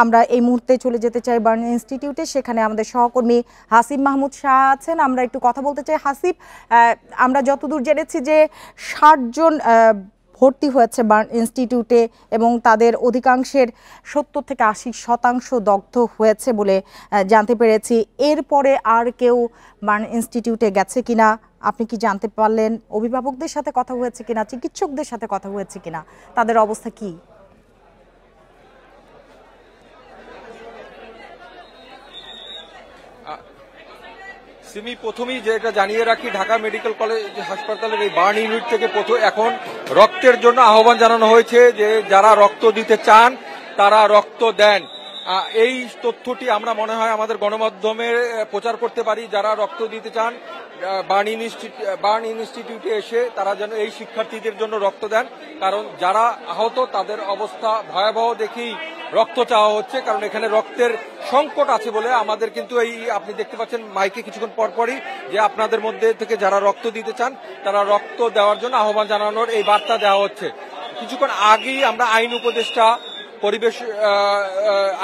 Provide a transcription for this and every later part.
আমরা এই মুহূর্তে চলে যেতে চাই বার্ন ইনস্টিটিউটে, সেখানে আমাদের সহকর্মী হাসিব মাহমুদ শাহ আছেন। আমরা একটু কথা বলতে চাই। হাসিব, আমরা যতদূর জেনেছি যে ৬০ জন ভর্তি হয়েছে বার্ন ইনস্টিটিউটে এবং তাদের অধিকাংশের ৭০ থেকে ৮০% দগ্ধ হয়েছে বলে জানতে পেরেছি। এরপরে আর কেউ বার্ন ইনস্টিটিউটে গেছে কিনা আপনি কি জানতে পারলেন? অভিভাবকদের সাথে কথা হয়েছে কিনা, চিকিৎসকদের সাথে কথা হয়েছে কিনা, তাদের অবস্থা কি? সিমি, প্রথমেই যেটা জানিয়ে রাখি, ঢাকা মেডিকেল কলেজ হাসপাতালের এই বার্ন ইউনিট থেকে এখন রক্তের জন্য আহ্বান জানানো হয়েছে যে যারা রক্ত দিতে চান তারা রক্ত দেন। এই তথ্যটি আমরা মনে হয় আমাদের গণমাধ্যমে প্রচার করতে পারি। যারা রক্ত দিতে চান বার্ন ইনস্টিটিউটে এসে তারা যেন এই শিক্ষার্থীদের জন্য রক্ত দেন, কারণ যারা আহত তাদের অবস্থা ভয়াবহ দেখেই রক্ত চাওয়া হচ্ছে। কারণ এখানে রক্তের সংকট আছে বলে আমাদের কিন্তু এই আপনি দেখতে পাচ্ছেন মাইকে কিছুক্ষণ পরপরই যে আপনাদের মধ্যে থেকে যারা রক্ত দিতে চান তারা রক্ত দেওয়ার জন্য আহ্বান জানানোর এই বার্তা দেওয়া হচ্ছে। কিছুক্ষণ আগেই আমরা আইন উপদেষ্টা, পরিবেশ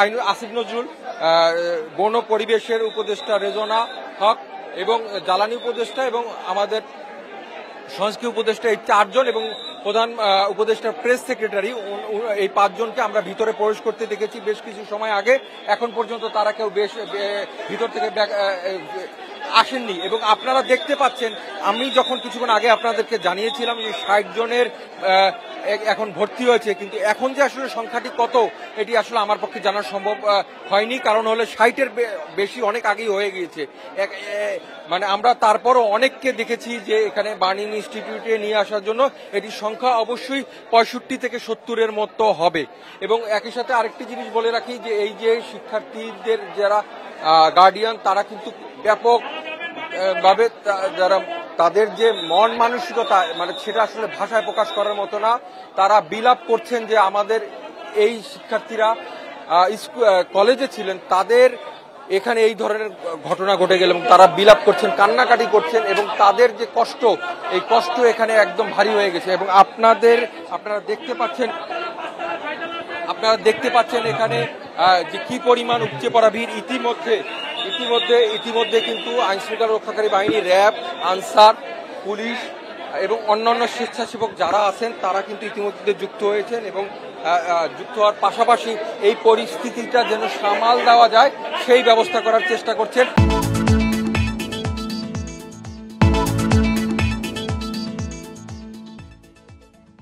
আইন আসিফ নজরুল, গণ পরিবেশের উপদেষ্টা রেজনা হক এবং জ্বালানি উপদেষ্টা এবং আমাদের সংস্কৃতি উপদেষ্টা, এই 4 জন এবং প্রধান উপদেষ্টা প্রেস সেক্রেটারি, এই 5 জনকে আমরা ভিতরে প্রবেশ করতে দেখেছি বেশ কিছু সময় আগে। এখন পর্যন্ত তারা কেউ ভিতর থেকে আসেননি। এবং আপনারা দেখতে পাচ্ছেন, আমি যখন কিছুক্ষণ আগে আপনাদেরকে জানিয়েছিলাম যে 60 জনের এখন ভর্তি হয়েছে, কিন্তু এখন যে আসলে সংখ্যাটি কত এটি আসলে আমার পক্ষে জানা সম্ভব হয়নি। কারণ হলে 60-এর বেশি অনেক আগেই হয়ে গিয়েছে। মানে আমরা তারপরও অনেককে দেখেছি যে এখানে বার্ন ইনস্টিটিউটে নিয়ে আসার জন্য। এটির সংখ্যা অবশ্যই 65 থেকে 70-এর মতো হবে। এবং একই সাথে আরেকটি জিনিস বলে রাখি যে এই যে শিক্ষার্থীদের যারা গার্ডিয়ান তারা কিন্তু ব্যাপক ভাবে যারা তাদের যে মন মানসিকতা মানে সেটা আসলে ভাষায় প্রকাশ করার মতো না। তারা বিলাপ করছেন যে আমাদের এই শিক্ষার্থীরা কলেজে ছিলেন, তাদের এখানে এই ধরনের ঘটনা ঘটে গেল এবং তারা বিলাপ করছেন, কান্নাকাটি করছেন এবং তাদের যে কষ্ট, এই কষ্ট এখানে একদম ভারী হয়ে গেছে। এবং আপনারা দেখতে পাচ্ছেন এখানে যে কি পরিমাণ উপচে পড়া ভিড়। ইতিমধ্যে কিন্তু আইনশৃঙ্খলা রক্ষাকারী বাহিনী, র্যাব, আনসার, পুলিশ এবং অন্যান্য স্বেচ্ছাসেবক যারা আছেন তারা কিন্তু ইতিমধ্যে যুক্ত হয়েছেন এবং যুক্ত হওয়ার পাশাপাশি এই পরিস্থিতিটা যেন সামাল দেওয়া যায় সেই ব্যবস্থা করার চেষ্টা করছেন।